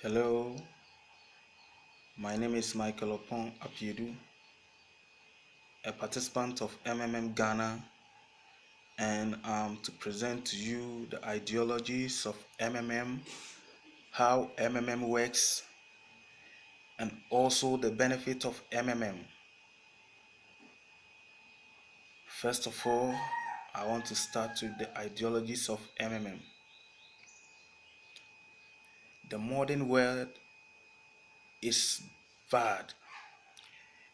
Hello, my name is Michael Opon Apiedu, a participant of MMM Ghana, and to present to you the ideologies of MMM, how MMM works, and also the benefit of MMM. First of all, I want to start with the ideologies of MMM. The modern world is bad,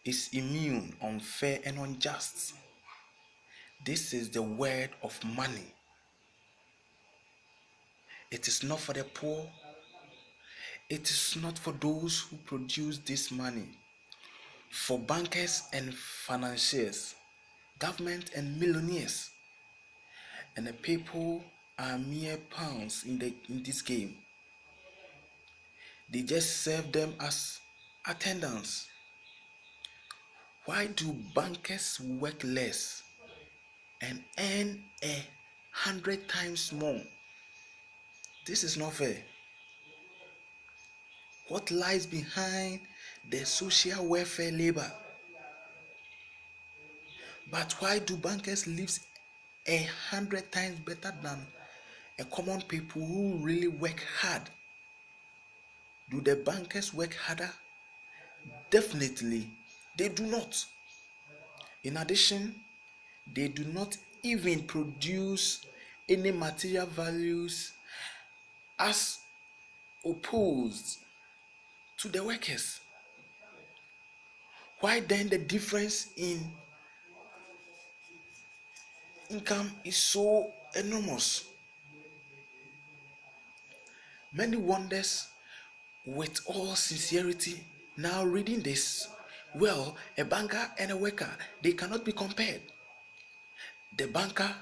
is immune, unfair, and unjust. This is the word of money. It is not for the poor. It is not for those who produce this money. For bankers and financiers, government and millionaires, and the people are mere pawns in this game. They just serve them as attendants. Why do bankers work less and earn 100 times more? This is not fair. What lies behind the social welfare labor? But why do bankers live 100 times better than a common people who really work hard? Do the bankers work harder? Definitely, they do not. In addition, they do not even produce any material values as opposed to the workers. Why then the difference in income is so enormous? Many wonders with all sincerity now reading this. Well, a banker and a worker, they cannot be compared. The banker,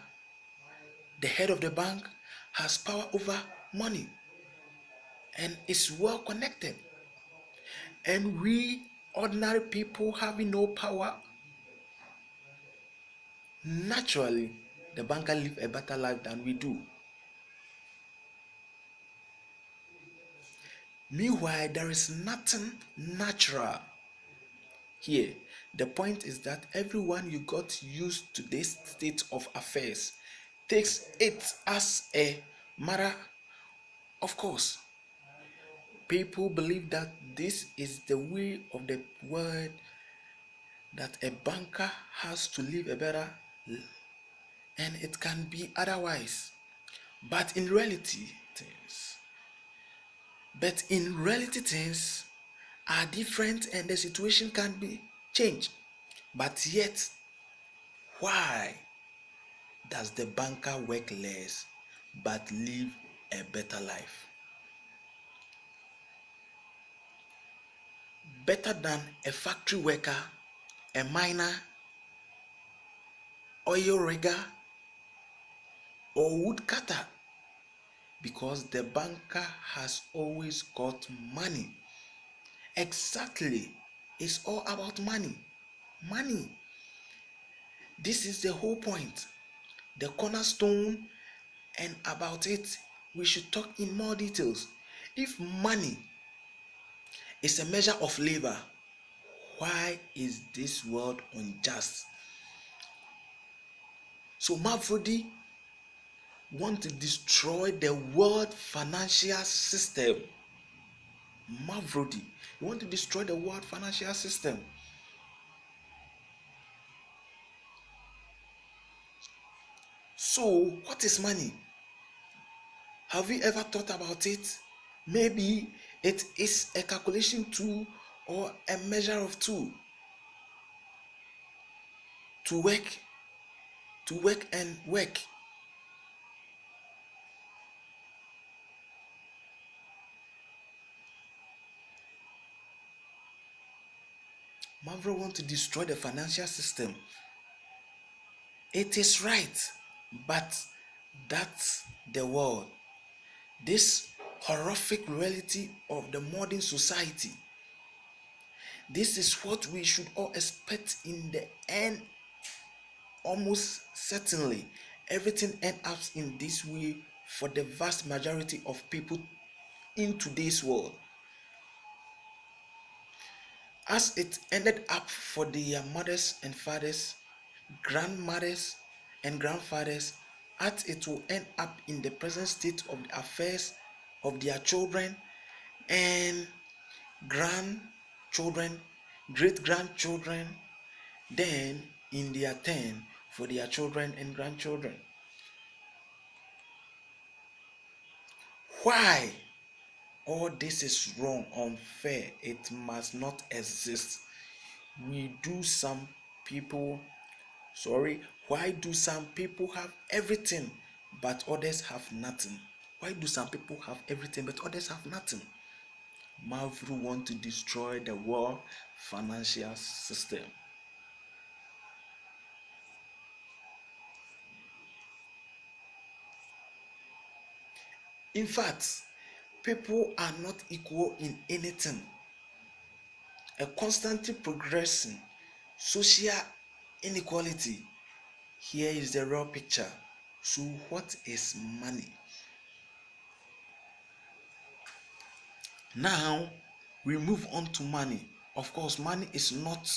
the head of the bank, has power over money and is well connected. And we ordinary people having no power, naturally, the banker live a better life than we do. Meanwhile, there is nothing natural here. The point is that everyone you got used to this state of affairs takes it as a matter of course. People believe that this is the way of the world, that a banker has to live a better and it can be otherwise. But in reality, things are different and the situation can be changed. But yet, why does the banker work less but live a better life? Better than a factory worker, a miner, oil rigger, or woodcutter, because the banker has always got money. Exactly, it's all about money. Money. This is the whole point, the cornerstone, and about it we should talk in more details. If money is a measure of labor, why is this world unjust? So Mavrodi want to destroy the world financial system. Mavrodi, you want to destroy the world financial system. So what is money? Have you ever thought about it? Maybe it is a calculation tool or a measure of tool to work and work. Marvel want to destroy the financial system. It is right, but that's the world. This horrific reality of the modern society. This is what we should all expect in the end. Almost certainly, everything ends up in this way for the vast majority of people in today's world. as it ended up for their mothers and fathers, grandmothers and grandfathers, as it will end up in the present state of the affairs of their children and grandchildren, great grandchildren, then in their turn for their children and grandchildren. Why? All this is wrong, unfair. It must not exist. We do some people, sorry, why do some people have everything but others have nothing? Why do some people have everything but others have nothing? Marvel want to destroy the world financial system. In fact, people are not equal in anything. A constantly progressing social inequality. Here is the raw picture. So, what is money? Now, we move on to money. Of course, money is not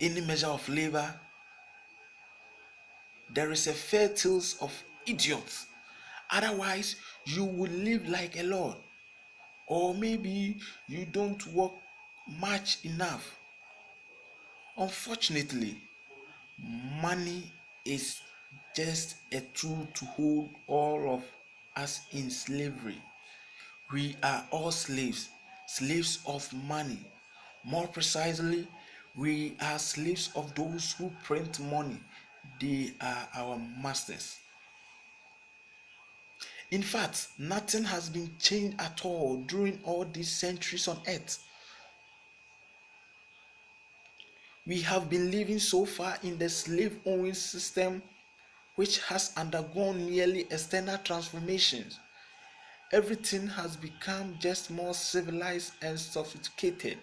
any measure of labor. There is a fair tales of idiots. Otherwise, you will live like a lord. Or maybe you don't work much enough. Unfortunately, money is just a tool to hold all of us in slavery. We are all slaves, slaves of money. More precisely, we are slaves of those who print money. They are our masters. In fact, nothing has been changed at all during all these centuries on earth. We have been living so far in the slave owning system, which has undergone nearly external transformations. Everything has become just more civilized and sophisticated.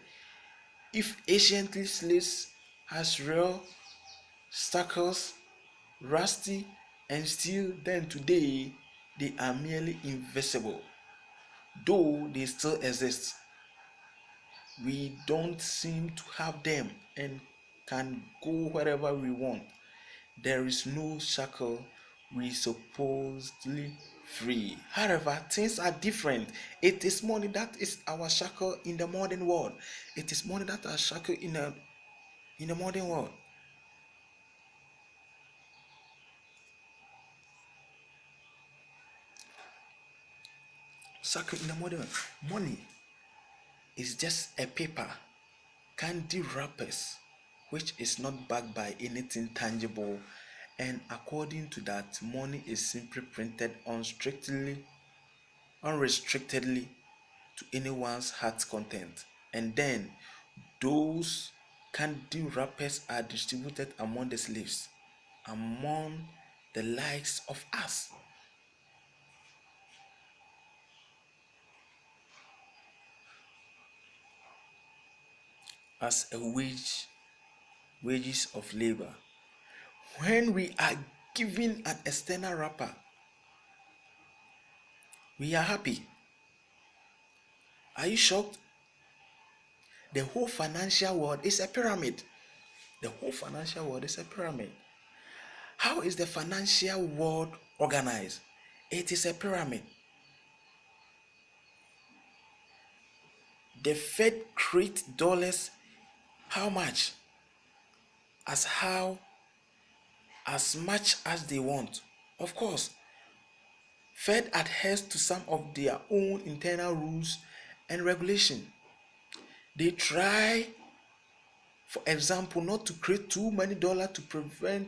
If anciently slaves has real shackles, rusty and steel, then today they are merely invisible. Though they still exist, we don't seem to have them and can go wherever we want. There is no shackle, we supposedly free. However, things are different. It is money that is our shackle in the modern world. It is money that are shackle in the modern world. Shackle in the modern world. Money is just a paper, candy wrappers, which is not backed by anything tangible. And according to that, money is simply printed unrestrictedly to anyone's heart's content. And then those candy wrappers are distributed among the slaves, among the likes of us, as a wages of labor. When we are given an external wrapper, we are happy. Are you shocked? The whole financial world is a pyramid. The whole financial world is a pyramid. How is the financial world organized? It is a pyramid. The Fed creates dollars. How much? How as much as they want. Of course, Fed adheres to some of their own internal rules and regulation. They try, for example, not to create too many dollars to prevent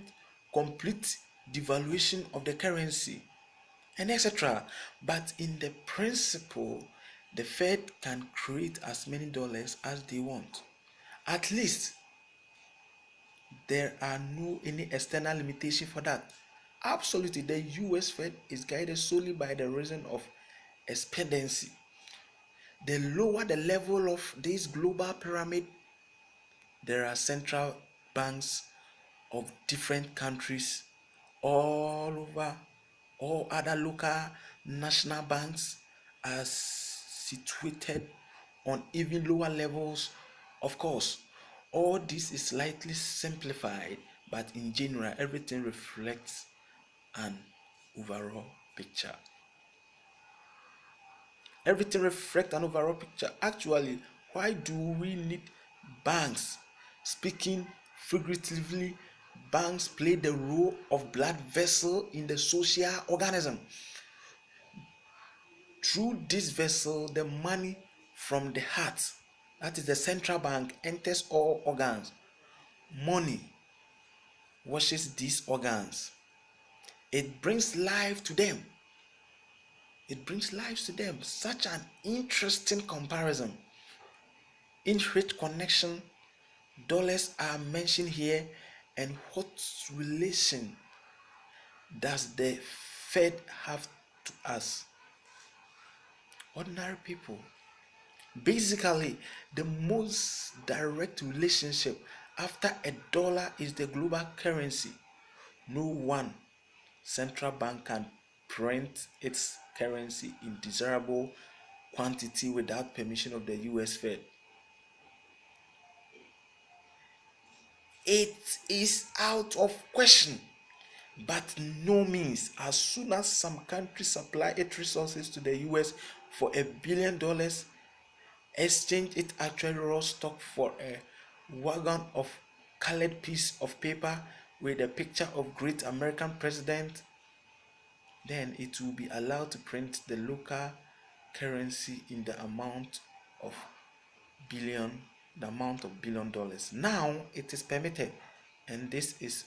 complete devaluation of the currency and etc. But in the principle, the Fed can create as many dollars as they want. At least there are no any external limitation for that. Absolutely, the US Fed is guided solely by the reason of expediency. The lower the level of this global pyramid, there are central banks of different countries all over. All other local national banks are situated on even lower levels Of course, all this is slightly simplified, but in general, everything reflects an overall picture. Everything reflects an overall picture. Actually, why do we need banks? Speaking figuratively, banks play the role of blood vessel in the social organism. Through this vessel, the money from the heart, that is the central bank, enters all organs. Money washes these organs. It brings life to them. It brings life to them. Such an interesting comparison. In which connection dollars are mentioned here, and what relation does the Fed have to us, ordinary people? Basically, the most direct relationship after a dollar is the global currency. No one central bank can print its currency in desirable quantity without permission of the US Fed. It is out of question, but no means. As soon as some countries supply its resources to the US for $1 billion, exchange it actually raw stock for a wagon of colored piece of paper with a picture of great American president, then it will be allowed to print the local currency in billion the amount of $1 billion. Now it is permitted, and this is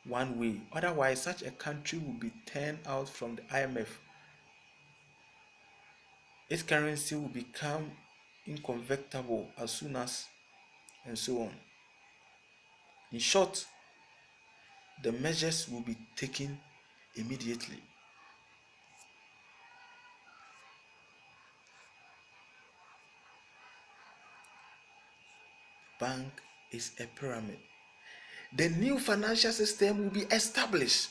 one way. Otherwise, such a country will be turned out from the IMF. Its currency will become inconvertible as soon as, and so on. In short, the measures will be taken immediately. Bank is a pyramid. The new financial system will be established.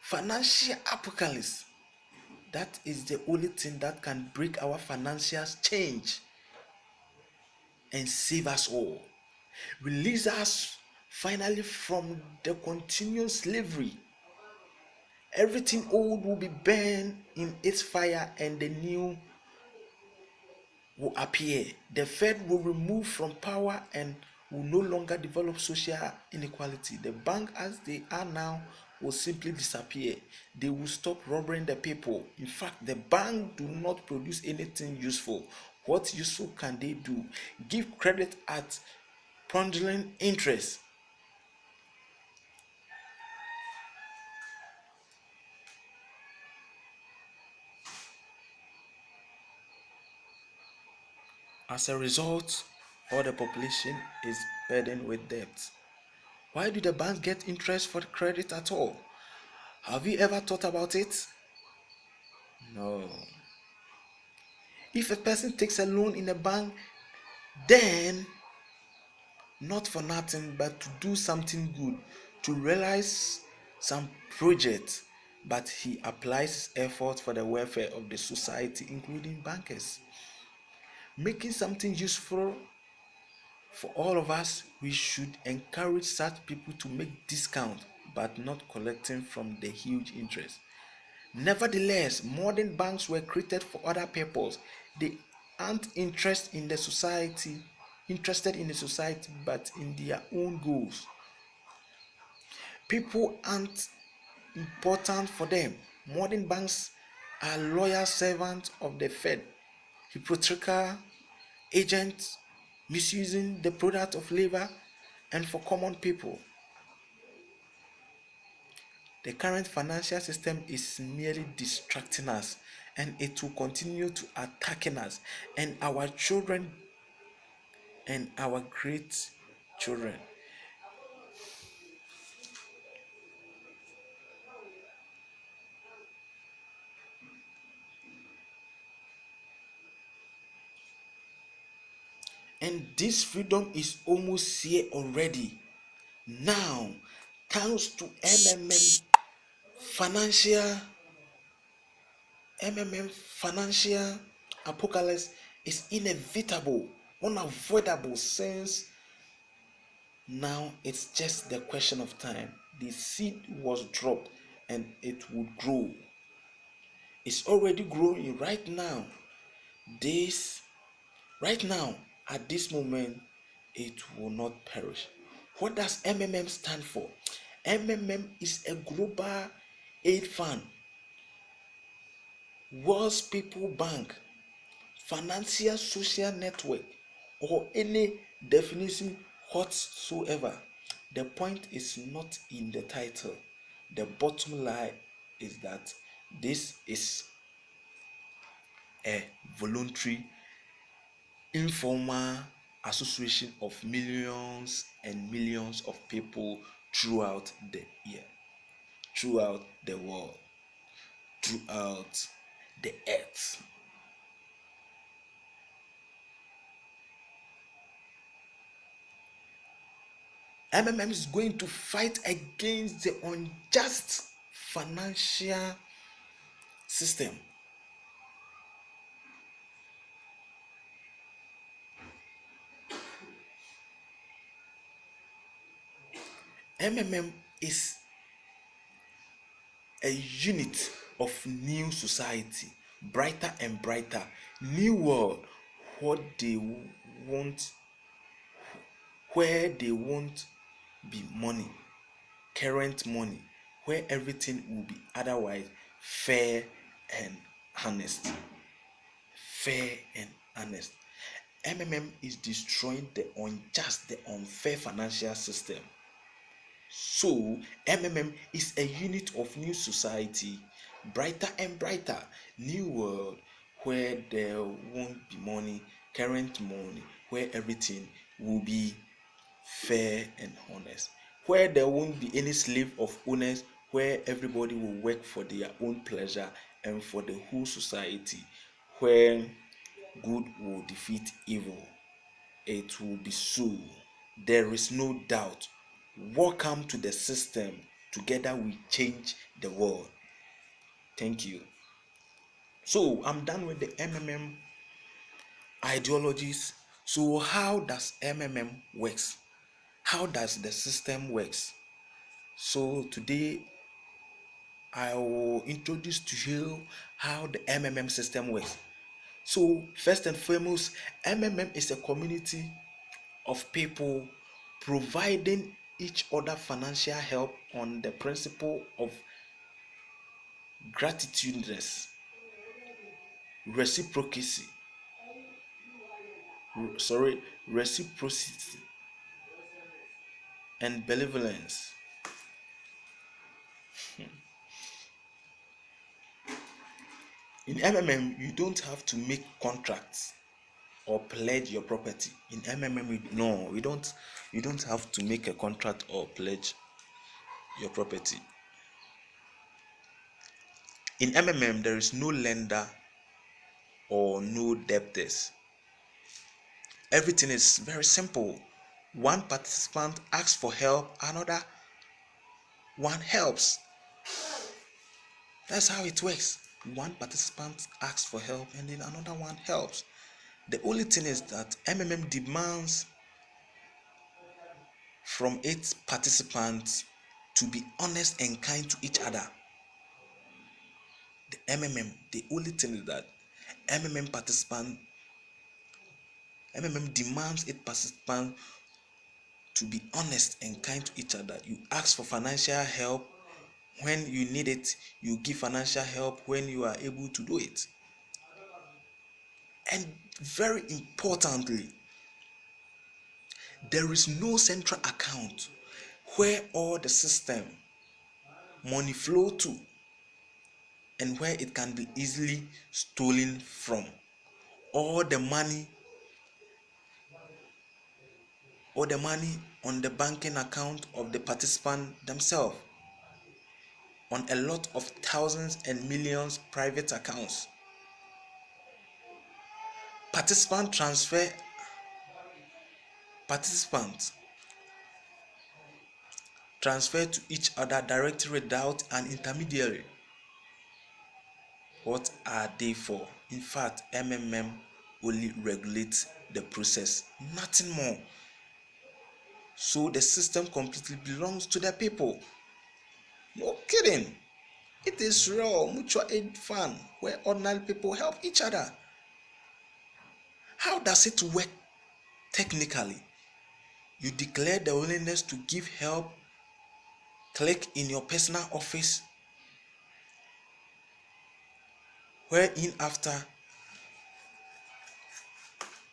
Financial apocalypse. That is the only thing that can break our financial change and save us all. Release us finally from the continuous slavery. Everything old will be burned in its fire, and the new will appear. The Fed will remove from power and will no longer develop social inequality. The bank as they are now will simply disappear. They will stop robbing the people. In fact, the bank do not produce anything useful. What useful can they do? Give credit at pondering interest. As a result, all the population is burdened with debt. Why do the banks get interest for credit at all? Have you ever thought about it? No. If a person takes a loan in a bank, then not for nothing, but to do something good, to realize some project, but he applies his effort for the welfare of the society, including bankers. Making something useful for all of us, we should encourage such people to make discount, but not collecting from the huge interest. Nevertheless, modern banks were created for other purposes. They aren't interested in the society, but in their own goals. People aren't important for them. Modern banks are loyal servants of the Fed, hypocritical agents misusing the product of labor, and for common people. The current financial system is merely distracting us, and it will continue to attacking us and our children and our great children. And this freedom is almost here already. Now, thanks to financial financial apocalypse is inevitable. unavoidable, since now it's just the question of time. The seed was dropped and it would grow. It's already growing right now. This right now, at this moment, it will not perish. What does MMM stand for? MMM is a global aid fund, World's People Bank, financial social network, or any definition whatsoever. The point is not in the title. The bottom line is that this is a voluntary, informal association of millions and millions of people throughout the year, throughout the world, throughout the earth. MMM is going to fight against the unjust financial system. MMM is a unit of new society, brighter and brighter, new world, what they want, where they won't be money, current money, where everything will be otherwise fair and honest. Fair and honest. MMM is destroying the unjust, the unfair financial system. So, MMM is a unit of new society, brighter and brighter, new world, where there won't be money, current money, where everything will be fair and honest, where there won't be any slave of owners, where everybody will work for their own pleasure and for the whole society, where good will defeat evil. It will be so. There is no doubt. Welcome to the system. Together we change the world. Thank you. So I'm done with the MMM ideologies. So how does MMM works? How does the system works? So today I will introduce to you how the MMM system works. So first and foremost, MMM is a community of people providing each other financial help on the principle of gratitudeness, reciprocity, reciprocity, and benevolence. In MMM, you don't have to make contracts or pledge your property. In MMM, no, you don't have to make a contract or pledge your property. In MMM, there is no lender or no debtors. Everything is very simple. One participant asks for help, another one helps. That's how it works. One participant asks for help and then another one helps. The only thing is that MMM demands from its participants to be honest and kind to each other. The only thing is that MMM demands its participants to be honest and kind to each other. You ask for financial help when you need it, you give financial help when you are able to do it. And very importantly, there is no central account where all the system money flow to and where it can be easily stolen from. All the money on the banking account of the participant themselves, on a lot of thousands and millions private accounts. Participants transfer to each other directly without an intermediary. What are they for? In fact, MMM only regulate the process, nothing more. So the system completely belongs to the people. No kidding. It is real mutual aid fund where ordinary people help each other. How does it work technically? You declare the willingness to give help, click in your personal office, wherein after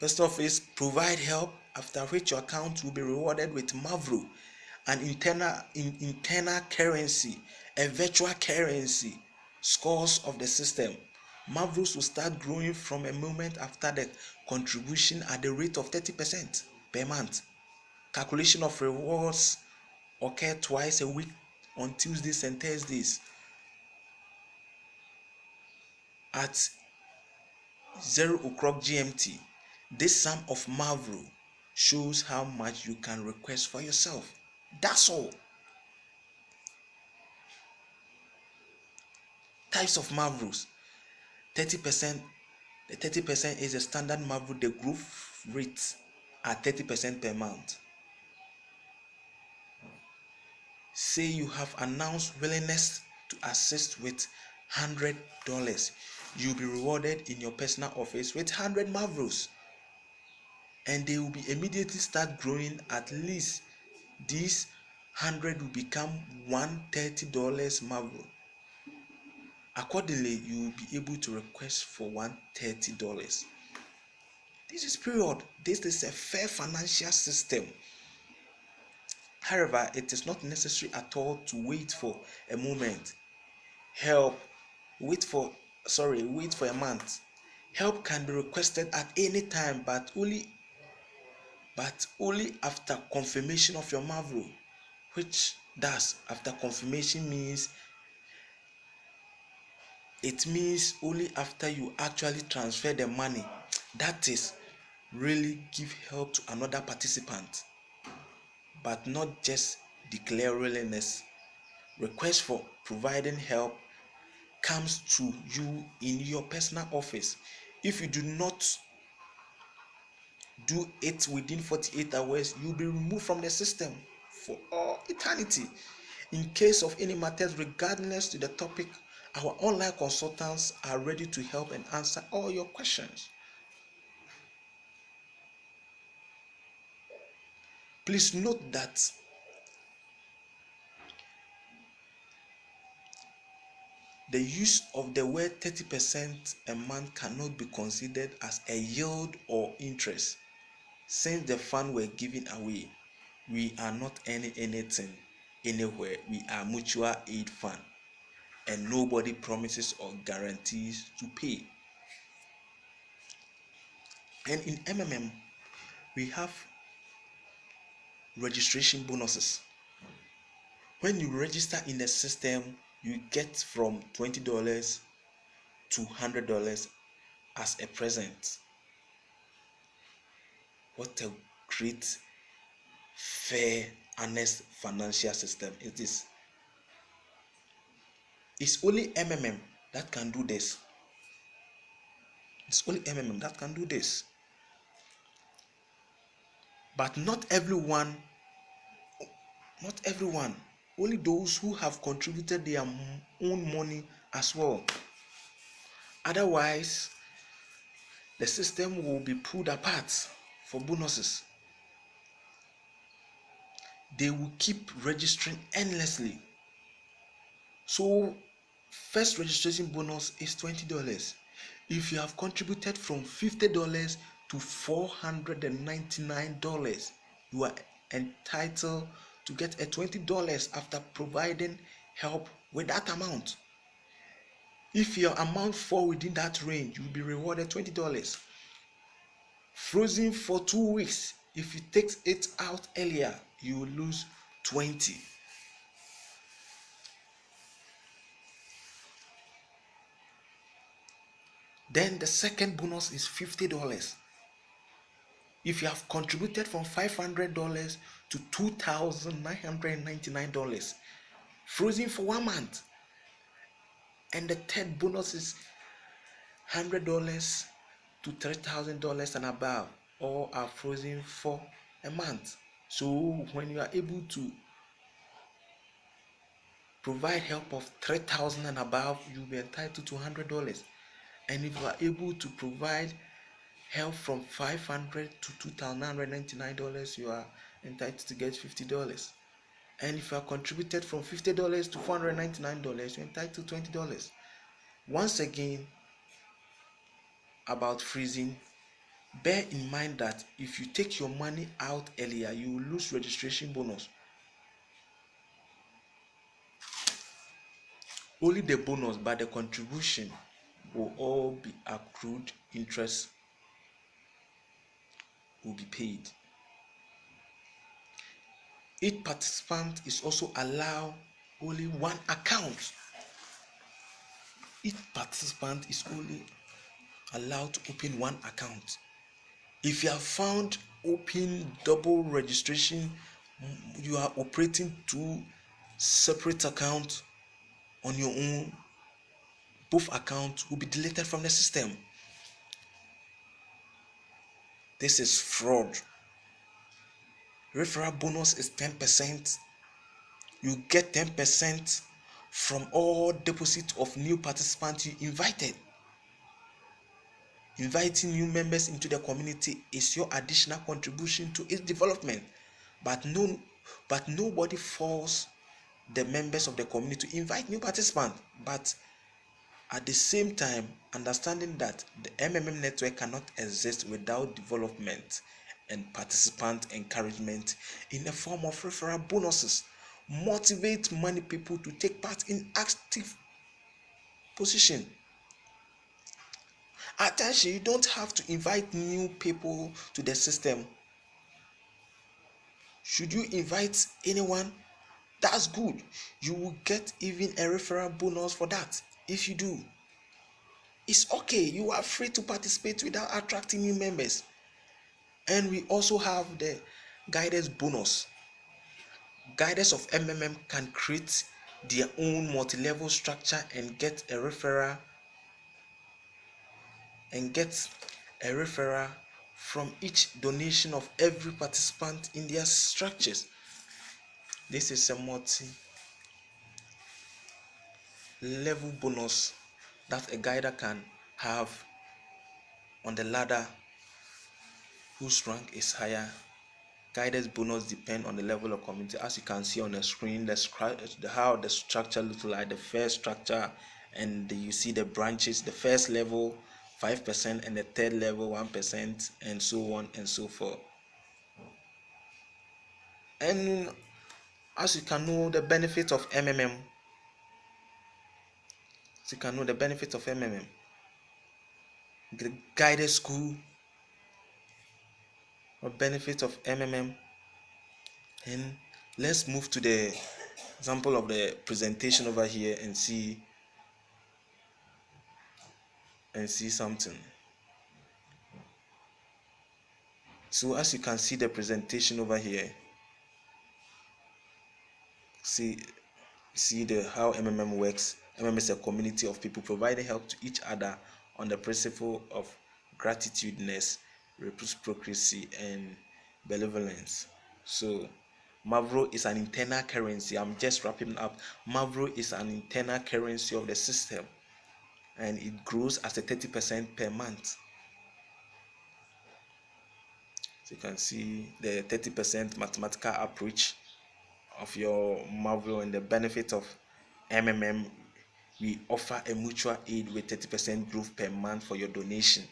personal office provide help, after which your account will be rewarded with Mavro, an internal currency, a virtual currency, scores of the system. Mavros will start growing from a moment after the contribution at the rate of 30% per month. Calculation of rewards occur twice a week on Tuesdays and Thursdays at 0 o'clock GMT. This sum of Mavro shows how much you can request for yourself. That's all. Types of Mavros. 30%. The 30% is the standard Mavro, the growth rate at 30% per month. Say you have announced willingness to assist with $100. You'll be rewarded in your personal office with 100 Mavros, and they will be immediately start growing. At least these 100 will become $130 Mavro. Accordingly, you will be able to request for $130. This is period. This is a fair financial system. However, it is not necessary at all to wait for a moment. Wait for a month. Help can be requested at any time, but only after confirmation of your Mavro, which does after confirmation means only after you actually transfer the money, that is really give help to another participant, but not just declare willingness. Request for providing help comes to you in your personal office. If you do not do it within 48 hours, you'll be removed from the system for all eternity. In case of any matters regardless to the topic, our online consultants are ready to help and answer all your questions. Please note that the use of the word 30% a month cannot be considered as a yield or interest. Since the fund were given away, we are not earning anything anywhere. We are mutual aid fund, and nobody promises or guarantees to pay. And in MMM, we have registration bonuses. When you register in the system, you get from $20 to $100 as a present. What a great, fair, honest financial system is this. It's only MMM that can do this. It's only MMM that can do this. But not everyone, only those who have contributed their own money as well. Otherwise, the system will be pulled apart for bonuses. They will keep registering endlessly. So, first registration bonus is $20. If you have contributed from $50 to $499, you are entitled to get a $20 after providing help with that amount. If your amount fall within that range, you will be rewarded $20. Frozen for 2 weeks. If you take it out earlier, you will lose $20. Then the second bonus is $50. If you have contributed from $500 to $2,999, frozen for 1 month. And the third bonus is $100 to $3,000 and above, all are frozen for a month. So when you are able to provide help of 3,000 and above, you'll be entitled to $100. And if you are able to provide help from $500 to $2,999, you are entitled to get $50. And if you are contributed from $50 to $499, you're entitled to $20. Once again, about freezing, bear in mind that if you take your money out earlier, you will lose registration bonus. Only the bonus, but the contribution will all be accrued, interest will be paid. Each participant is also allowed only one account. Each participant is only allowed to open one account. If you have found open double registration, you are operating two separate accounts on your own, both accounts will be deleted from the system. This is fraud. Referral bonus is 10%. You get 10% from all deposit of new participants you invited. Inviting new members into the community is your additional contribution to its development, but nobody forces the members of the community to invite new participants. But at the same time, understanding that the MMM network cannot exist without development and participant encouragement in the form of referral bonuses, motivate many people to take part in active position. Attention, you don't have to invite new people to the system. Should you invite anyone, that's good. You will get even a referral bonus for that. If you do, it's okay. You are free to participate without attracting new members. And we also have the guidance bonus. Guidance of MMM can create their own multi-level structure and get a referral from each donation of every participant in their structures. This is a multi-level bonus that a guider can have on the ladder whose rank is higher. Guidance bonus depend on the level of community. As you can see on the screen, how the structure looks like. The first structure, and you see the branches. The first level 5%, and the third level 1%, and so on and so forth. And as you can know the benefits of MMM, the guided school, or benefits of MMM. And let's move to the example of the presentation over here and see something. So as you can see the presentation over here, see how MMM works. MMM is a community of people providing help to each other on the principle of gratitudeness, reciprocity, and benevolence. So Mavro is an internal currency. I'm just wrapping up. Mavro is an internal currency of the system, and it grows as a 30% per month. So you can see the 30% mathematical approach of your Mavro. And the benefit of MMM, we offer a mutual aid with 30% growth per month for your donation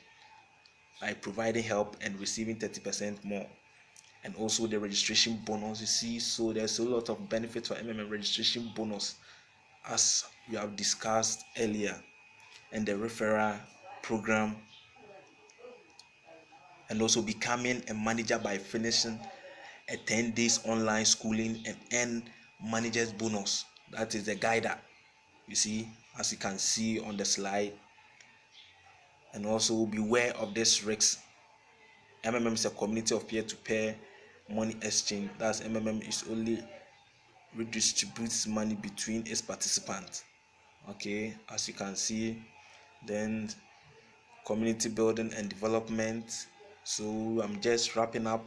by providing help and receiving 30% more. And also the registration bonus, you see. So there's a lot of benefits for MMM registration bonus, as we have discussed earlier, and the referral program, and also becoming a manager by finishing a 10 days online schooling and earn manager's bonus. That is the guider, you see, as you can see on the slide. And also beware of this risk. MMM is a community of peer-to-peer money exchange. That's MMM is only redistributes money between its participants. Okay, as you can see, then community building and development. So I'm just wrapping up,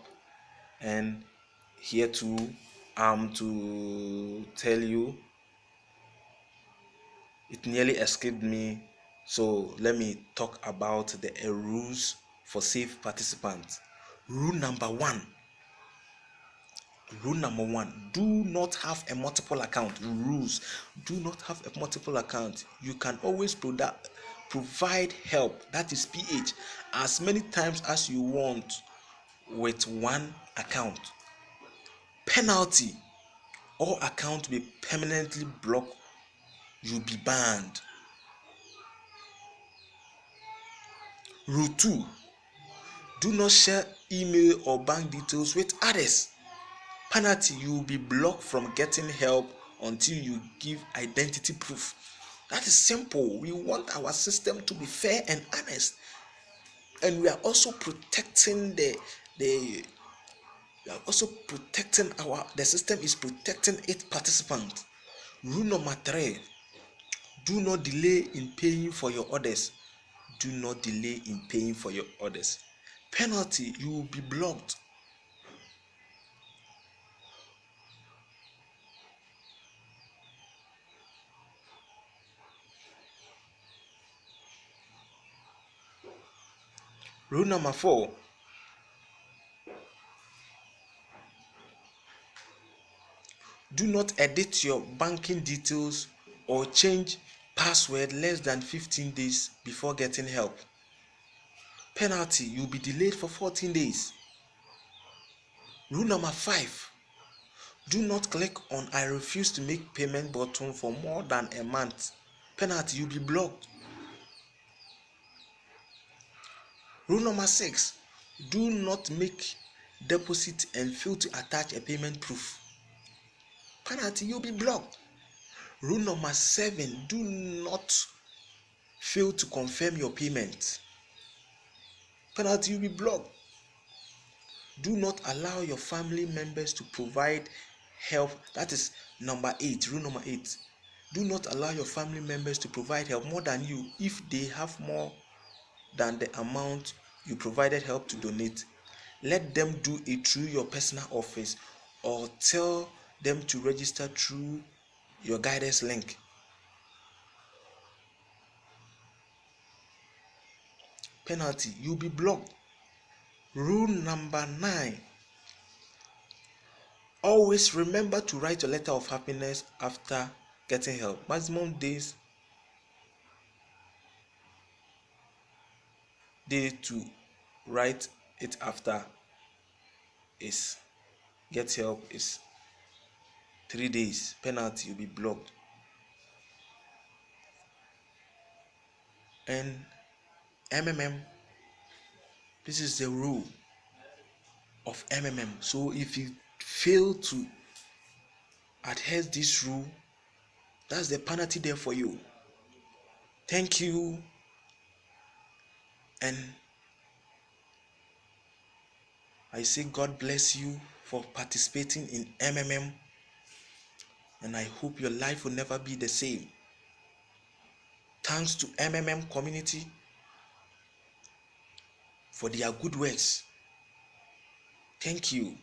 and here to tell you, it nearly escaped me. So let me talk about the rules for safe participants. Rule number one. Rule number one, do not have a multiple account. Rules: do not have a multiple account. You can always provide help, that is PH, as many times as you want with one account. Penalty: all accounts will be permanently blocked. You'll be banned. Rule 2: do not share email or bank details with others. Penalty: you will be blocked from getting help until you give identity proof. That is simple. We want our system to be fair and honest, and we are also protecting the we are also protecting the system is protecting its participants. Rule number 3: do not delay in paying for your orders. Do not delay in paying for your orders. Penalty: you will be blocked. Rule number 4: do not edit your banking details or change password less than 15 days before getting help. Penalty: you will be delayed for 14 days. Rule number 5: do not click on I refuse to make payment button for more than a month. Penalty: you will be blocked. Rule number 6: do not make deposit and fail to attach a payment proof. Penalty: you will be blocked. Rule number 7: do not fail to confirm your payment. Penalty: you will be blocked. Do not allow your family members to provide help. That is number 8. Rule number 8: do not allow your family members to provide help more than you if they have more than the amount you provided help to donate. Let them do it through your personal office, or tell them to register through your guidance link. Penalty: you'll be blocked. Rule number 9: always remember to write your letter of happiness after getting help. Maximum days to write it after is get help is 3 days. Penalty: you'll be blocked. And this is the rule of So if you fail to adhere this rule, that's the penalty there for you. Thank you, and I say God bless you for participating in and I hope your life will never be the same. Thanks to community for their good works. Thank you.